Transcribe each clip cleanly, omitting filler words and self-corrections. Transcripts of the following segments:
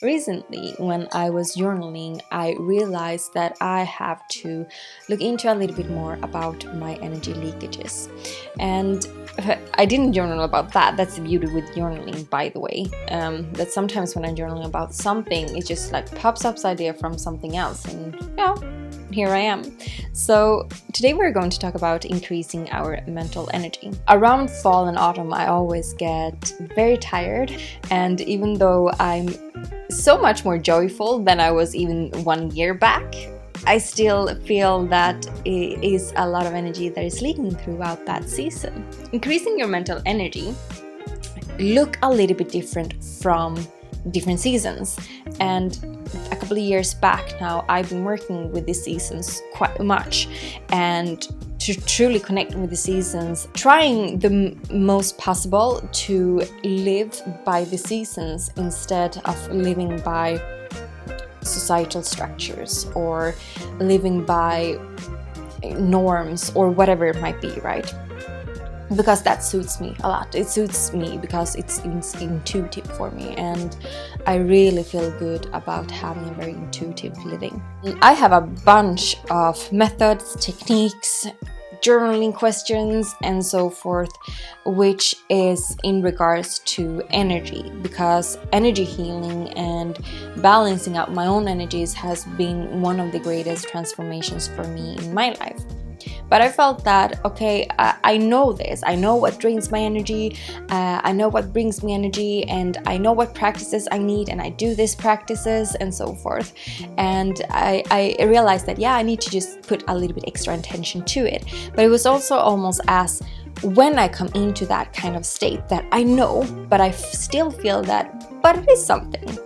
Recently, when I was journaling, I realized that I have to look into a little bit more about my energy leakages. And I didn't journal about that. That's the beauty with journaling, by the way. That sometimes when I'm journaling about something, it just like pops up idea from something else, and here I am. So today we're going to talk about increasing our mental energy. Around fall and autumn, I always get very tired, and even though I'm so much more joyful than I was even 1 year back, I still feel that it is a lot of energy that is leaking throughout that season. Increasing your mental energy look a little bit different from different seasons, and a couple of years back now I've been working with the seasons quite much, and to truly connect with the seasons, trying the most possible to live by the seasons instead of living by societal structures or living by norms or whatever it might be, right? Because that suits me a lot. It suits me because it's intuitive for me, and I really feel good about having a very intuitive living. I have a bunch of methods, techniques, journaling questions and so forth, which is in regards to energy, because energy healing and balancing out my own energies has been one of the greatest transformations for me in my life. But I felt that, okay, I know this. I know what drains my energy. I know what brings me energy, and I know what practices I need, and I do these practices and so forth. And I realized that, I need to just put a little bit extra attention to it. But it was also almost as when I come into that kind of state that I know, but I still feel that, but it is something.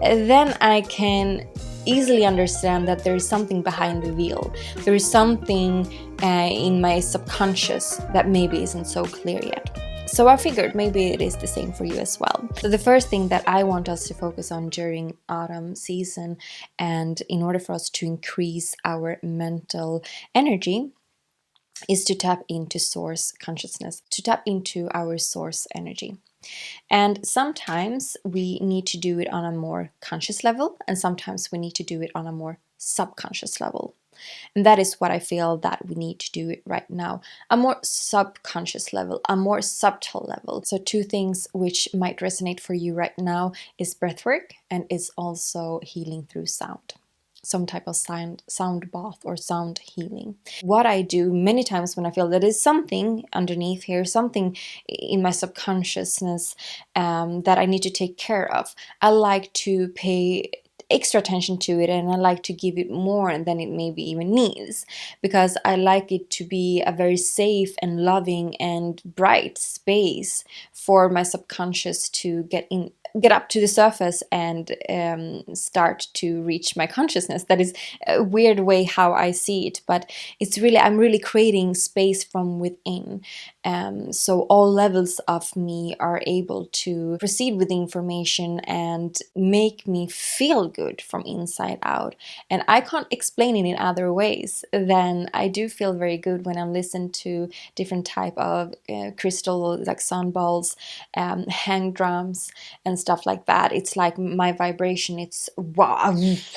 Then I can easily understand that there is something behind the veil. There is something in my subconscious that maybe isn't so clear yet. So I figured maybe it is the same for you as well. So the first thing that I want us to focus on during autumn season, and in order for us to increase our mental energy, is to tap into source consciousness, to tap into our source energy. And sometimes we need to do it on a more conscious level, and sometimes we need to do it on a more subconscious level. And that is what I feel that we need to do it right now. A more subconscious level, a more subtle level. So two things which might resonate for you right now is breathwork, and is also healing through sound. Some type of sound bath or sound healing. What I do many times when I feel that is something underneath here, something in my subconsciousness that I need to take care of, I like to pay extra attention to it, and I like to give it more than it maybe even needs, because I like it to be a very safe and loving and bright space for my subconscious to get up to the surface and start to reach my consciousness. That is a weird way how I see it, but I'm really creating space from within. So all levels of me are able to proceed with the information and make me feel good from inside out. And I can't explain it in other ways than I do feel very good when I listen to different type of crystal, like sound balls, hang drums and stuff like that. It's like my vibration, it's wow,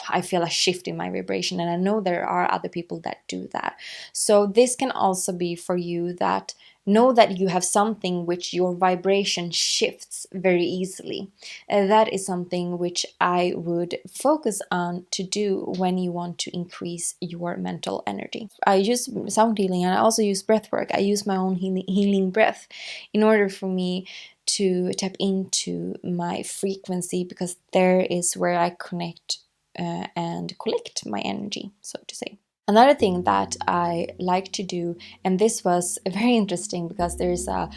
I feel a shift in my vibration, and I know there are other people that do that. So this can also be for you, that know that you have something which your vibration shifts very easily. That is something which I would focus on to do when you want to increase your mental energy. I use sound healing, and I also use breath work. I use my own healing breath in order for me to tap into my frequency, because there is where I connect and collect my energy, so to say. Another thing that I like to do, and this was very interesting because there's a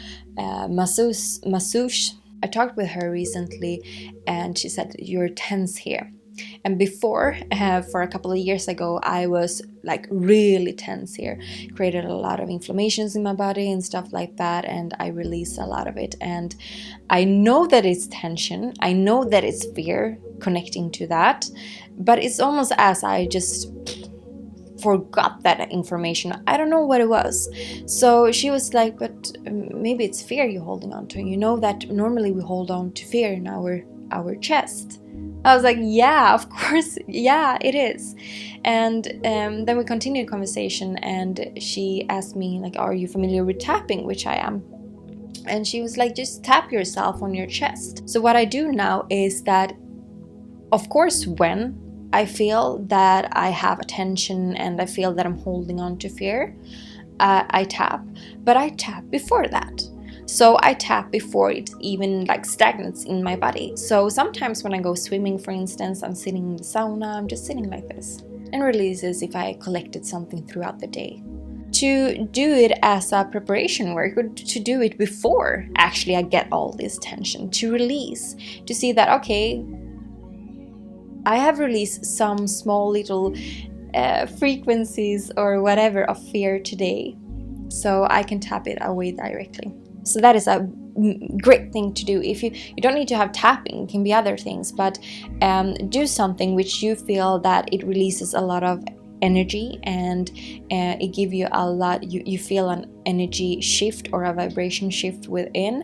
masseuse. I talked with her recently, and she said, "You're tense here." And before, for a couple of years ago, I was like really tense here, created a lot of inflammations in my body and stuff like that, and I released a lot of it. And I know that it's tension, I know that it's fear connecting to that, but it's almost as I just forgot that information. I don't know what it was. So she was like, but maybe it's fear you're holding on to. You know that normally we hold on to fear in our chest. I was like, yeah, of course, yeah, it is. And then we continued conversation, and she asked me, like, are you familiar with tapping? Which I am. And she was like, just tap yourself on your chest. So what I do now is that, of course, when I feel that I have attention and I feel that I'm holding on to fear, I tap. But I tap before that. So I tap before it even like stagnates in my body. So sometimes when I go swimming, for instance, I'm sitting in the sauna, I'm just sitting like this, and releases if I collected something throughout the day. To do it as a preparation work, or to do it before actually I get all this tension, to release, to see that, okay, I have released some small little frequencies or whatever of fear today, so I can tap it away directly. So that is a great thing to do. If you don't need to have tapping, it can be other things, but do something which you feel that it releases a lot of energy, and it gives you a lot, you feel an energy shift or a vibration shift within.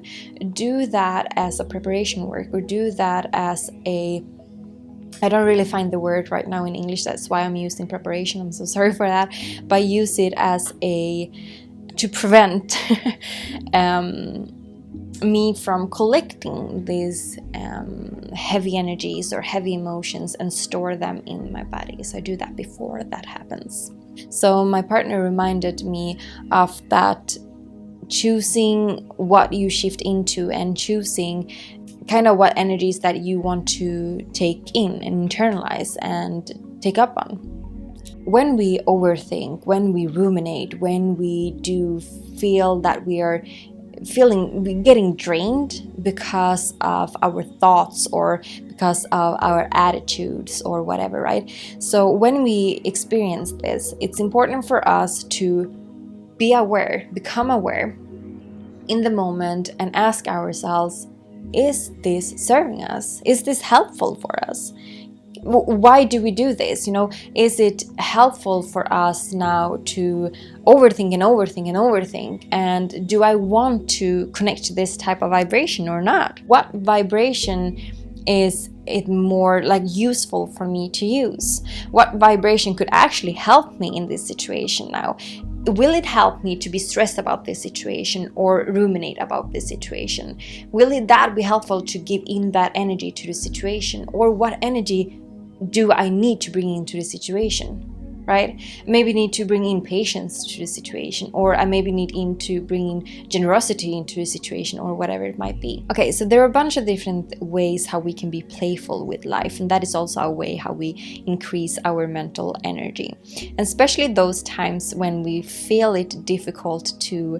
Do that as a preparation work, or do that as a, I don't really find the word right now in English, that's why I'm using preparation, I'm so sorry for that, but use it as to prevent me from collecting these heavy energies or heavy emotions and store them in my body. So I do that before that happens. So my partner reminded me of that, choosing what you shift into and choosing kind of what energies that you want to take in and internalize and take up on. When we overthink, when we ruminate, when we do feel that we are getting drained because of our thoughts or because of our attitudes or whatever, right? So when we experience this, it's important for us to be aware, become aware in the moment, and ask ourselves, is this serving us? Is this helpful for us? Why do we do this? Is it helpful for us now to overthink and overthink and overthink? And do I want to connect to this type of vibration or not? What vibration is it more like useful for me to use? What vibration could actually help me in this situation now? Will it help me to be stressed about this situation or ruminate about this situation? Will that be helpful to give in that energy to the situation? Or what energy do I need to bring into the situation, right? Maybe need to bring in patience to the situation, or I maybe need to bring in generosity into the situation, or whatever it might be. Okay, so there are a bunch of different ways how we can be playful with life, and that is also a way how we increase our mental energy. And especially those times when we feel it difficult to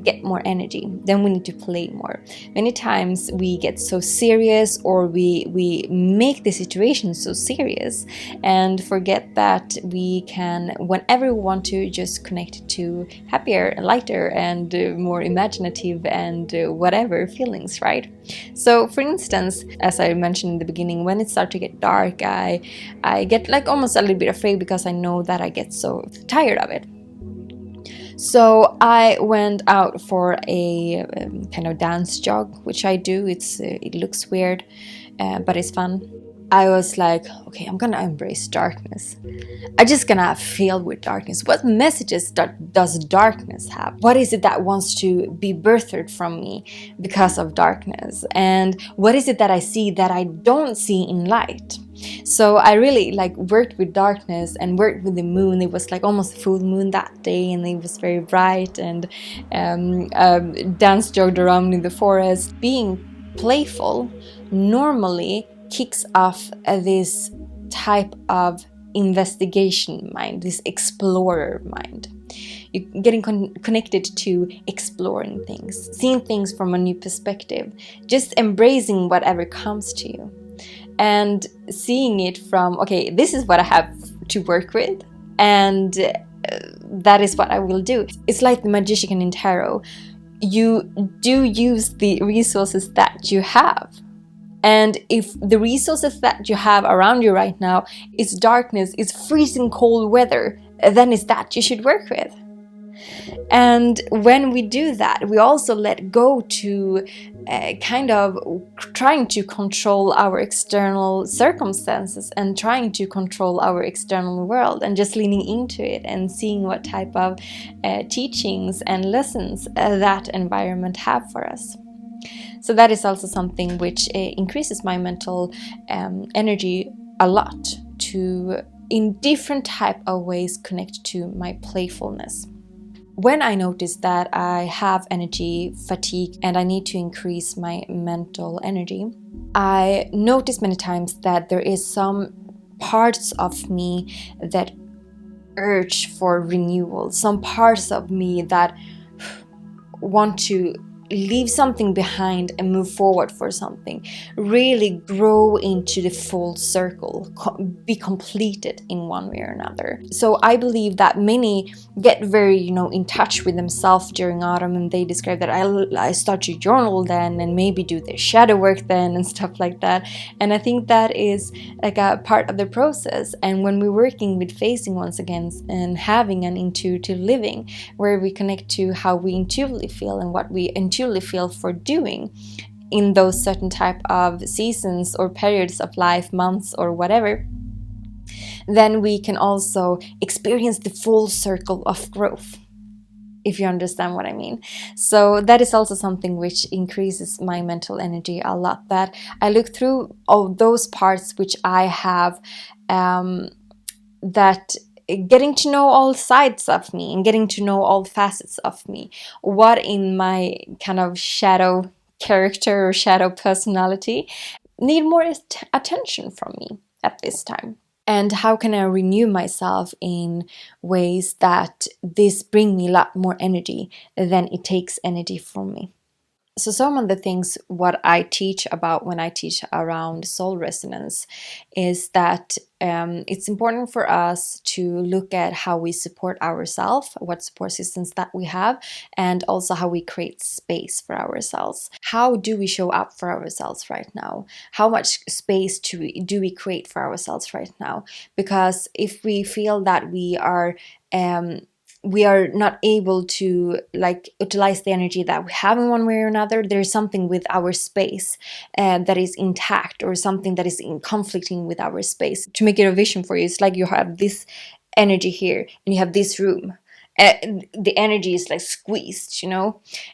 get more energy, then we need to play more. Many times we get so serious, or we make the situation so serious and forget that we can, whenever we want to, just connect to happier, lighter, and more imaginative and whatever feelings, right? So for instance, as I mentioned in the beginning, when it starts to get dark, I get like almost a little bit afraid, because I know that I get so tired of it. So I went out for a kind of dance jog, which I do. It looks weird, but it's fun. I was like, okay, I'm gonna embrace darkness. I'm just gonna feel with darkness. What messages does darkness have? What is it that wants to be birthed from me because of darkness? And what is it that I see that I don't see in light? So I really worked with darkness and worked with the moon. It was like almost full moon that day, and it was very bright, and dance jogged around in the forest. Being playful normally kicks off this type of investigation mind, this explorer mind. You're getting connected to exploring things, seeing things from a new perspective, just embracing whatever comes to you, and seeing it from, okay, this is what I have to work with, and that is what I will do. It's like the magician in tarot. You do use the resources that you have. And if the resources that you have around you right now is darkness, is freezing cold weather, then it's that you should work with. And when we do that, we also let go to kind of trying to control our external circumstances and trying to control our external world, and just leaning into it and seeing what type of teachings and lessons that environment have for us. So that is also something which increases my mental energy a lot, to in different type of ways connect to my playfulness. When I notice that I have energy fatigue and I need to increase my mental energy, I notice many times that there is some parts of me that urge for renewal, some parts of me that want to leave something behind and move forward for something, really grow into the full circle, be completed in one way or another. So I believe that many get very, in touch with themselves during autumn, and they describe that I start to journal then, and maybe do their shadow work then and stuff like that. And I think that is like a part of the process. And when we're working with facing once again and having an intuitive living, where we connect to how we intuitively feel and what we intuitively feel for doing in those certain type of seasons or periods of life, months or whatever, then we can also experience the full circle of growth, if you understand what I mean. So that is also something which increases my mental energy a lot, that I look through all those parts which I have, that getting to know all sides of me and getting to know all facets of me, what in my kind of shadow character or shadow personality need more attention from me at this time, and how can I renew myself in ways that this bring me a lot more energy than it takes energy from me. So some of the things what I teach about when I teach around soul resonance is that it's important for us to look at how we support ourselves, what support systems that we have, and also how we create space for ourselves. How do we show up for ourselves right now? How much space do we create for ourselves right now? Because if we feel that we are not able to utilize the energy that we have in one way or another, there's something with our space that is intact, or something that is in conflicting with our space. To make it a vision for you, it's like you have this energy here and you have this room. The energy is like squeezed,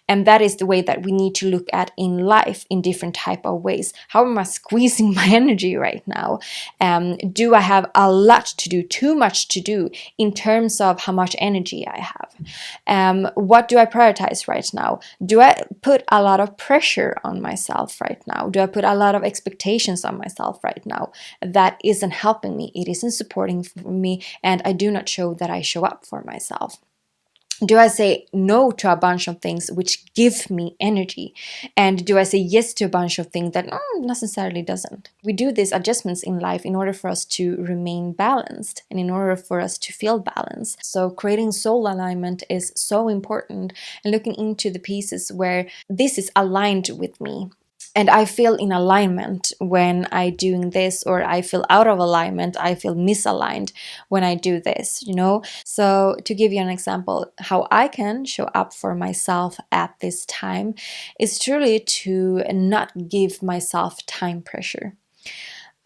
and that is the way that we need to look at in life in different type of ways. How am I squeezing my energy right now? Do I have a lot to do, too much to do in terms of how much energy I have? What do I prioritize right now? Do I put a lot of pressure on myself right now? Do I put a lot of expectations on myself right now that isn't helping me? It isn't supporting me, and I do not show that I show up for myself. Do I say no to a bunch of things which give me energy? And do I say yes to a bunch of things that necessarily doesn't? We do these adjustments in life in order for us to remain balanced and in order for us to feel balanced. So creating soul alignment is so important, and looking into the pieces where this is aligned with me. And I feel in alignment when I doing this, or I feel out of alignment, I feel misaligned when I do this, So to give you an example, how I can show up for myself at this time is truly to not give myself time pressure.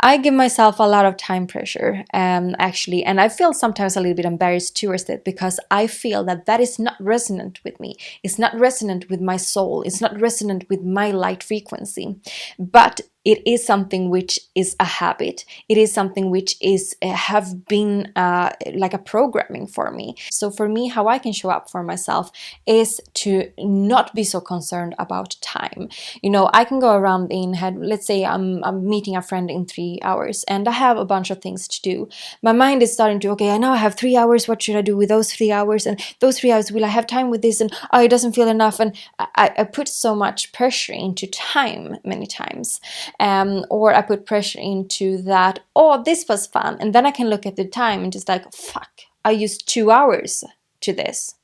I give myself a lot of time pressure, actually, and I feel sometimes a little bit embarrassed towards it, because I feel that is not resonant with me. It's not resonant with my soul. It's not resonant with my light frequency. But it is something which is a habit. It is something which is have been like a programming for me. So for me, how I can show up for myself is to not be so concerned about time. I can go around in head. Let's say I'm meeting a friend in 3 hours, and I have a bunch of things to do. My mind is starting to, okay, I know I have 3 hours. What should I do with those 3 hours? And those 3 hours, will I have time with this? And it doesn't feel enough. And I put so much pressure into time many times. Or I put pressure into that, this was fun. And then I can look at the time and just like, fuck, I used 2 hours to this.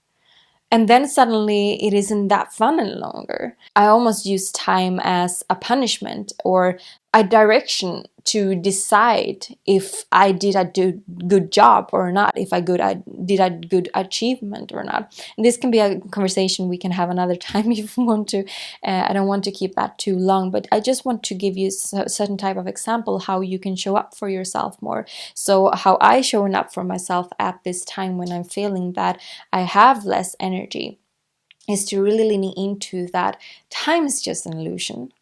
And then suddenly it isn't that fun any longer. I almost use time as a punishment or a direction to decide if I did a good job or not, if I did a good achievement or not. And this can be a conversation we can have another time if you want to. I don't want to keep that too long, but I just want to give you a certain type of example how you can show up for yourself more. So how I showing up for myself at this time when I'm feeling that I have less energy is to really lean into that time is just an illusion.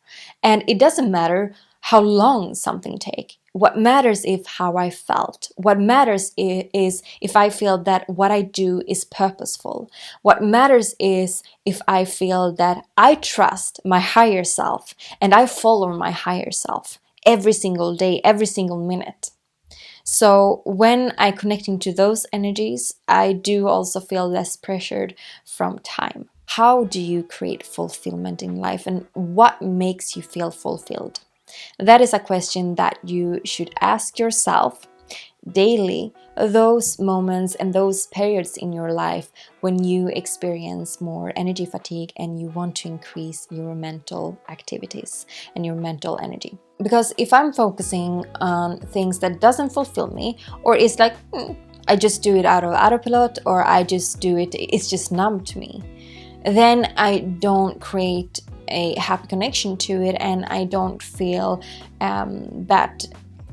And it doesn't matter how long something takes. What matters is how I felt. What matters is if I feel that what I do is purposeful. What matters is if I feel that I trust my higher self and I follow my higher self every single day, every single minute. So when I connect into those energies, I do also feel less pressured from time. How do you create fulfillment in life, and what makes you feel fulfilled? That is a question that you should ask yourself daily, those moments and those periods in your life when you experience more energy fatigue and you want to increase your mental activities and your mental energy. Because if I'm focusing on things that doesn't fulfill me, or it's like I just do it out of autopilot, or I just do it, it's just numb to me, then I don't create a happy connection to it, and I don't feel that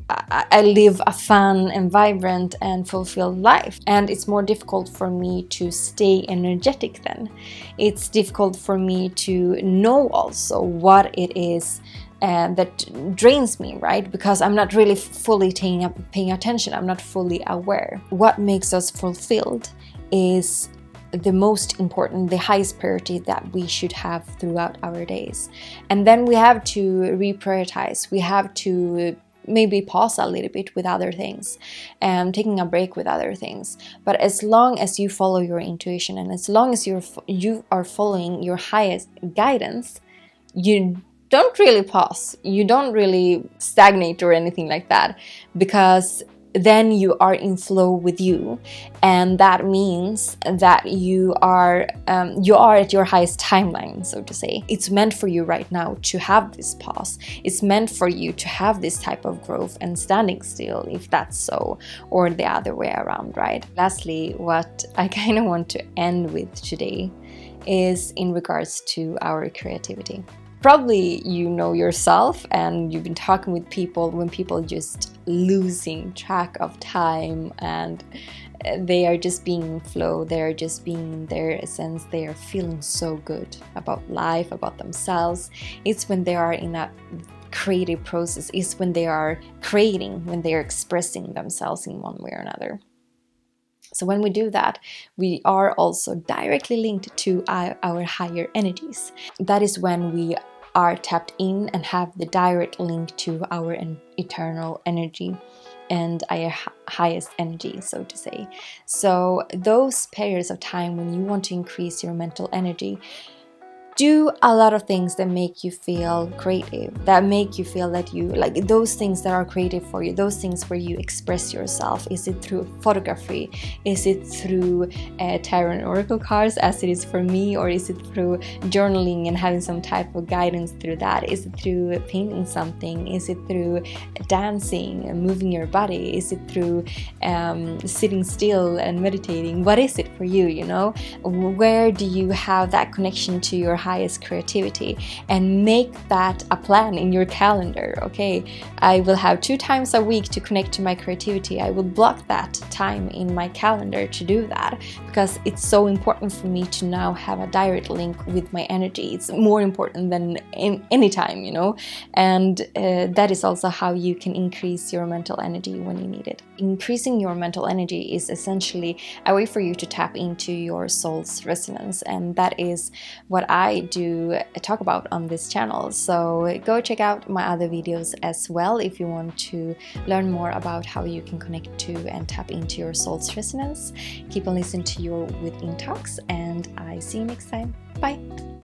I live a fun and vibrant and fulfilled life. And it's more difficult for me to stay energetic then. It's difficult for me to know also what it is that drains me, right? Because I'm not really fully paying attention. I'm not fully aware. What makes us fulfilled is the most important, the highest priority that we should have throughout our days. And then we have to reprioritize. We have to maybe pause a little bit with other things and taking a break with other things. But as long as you follow your intuition, and as long as you are following your highest guidance, you don't really pause. You don't really stagnate or anything like that, because then you are in flow with you, and that means that you are at your highest timeline, so to say. It's meant for you right now to have this pause. It's meant for you to have this type of growth and standing still, if that's so, or the other way around, right? Lastly, what I kind of want to end with today is in regards to our creativity. Probably you know yourself, and you've been talking with people when people just losing track of time, and they are just being in flow, they're just being in their essence, they are feeling so good about life, about themselves. It's when they are in that creative process, it's when they are creating, when they are expressing themselves in one way or another. So when we do that, we are also directly linked to our higher energies. That is when we are tapped in and have the direct link to our eternal energy and our highest energy, so to say. So those periods of time when you want to increase your mental energy, do a lot of things that make you feel creative, that make you feel that you like those things that are creative for you, those things where you express yourself. Is it through photography? Is it through tarot and oracle cards, as it is for me? Or is it through journaling and having some type of guidance through that? Is it through painting something? Is it through dancing and moving your body? Is it through sitting still and meditating? What is it for you, you know? Where do you have that connection to your highest creativity? And make that a plan in your calendar. Okay, I will have 2 times a week to connect to my creativity. I will block that time in my calendar to do that, because it's so important for me to now have a direct link with my energy. It's more important than any time, you know. And that is also how you can increase your mental energy when you need it. Increasing your mental energy is essentially a way for you to tap into your soul's resonance, and that is what I do talk about on this channel. So go check out my other videos as well if you want to learn more about how you can connect to and tap into your soul's resonance. Keep on listening to your Within Talks, and I see you next time. Bye!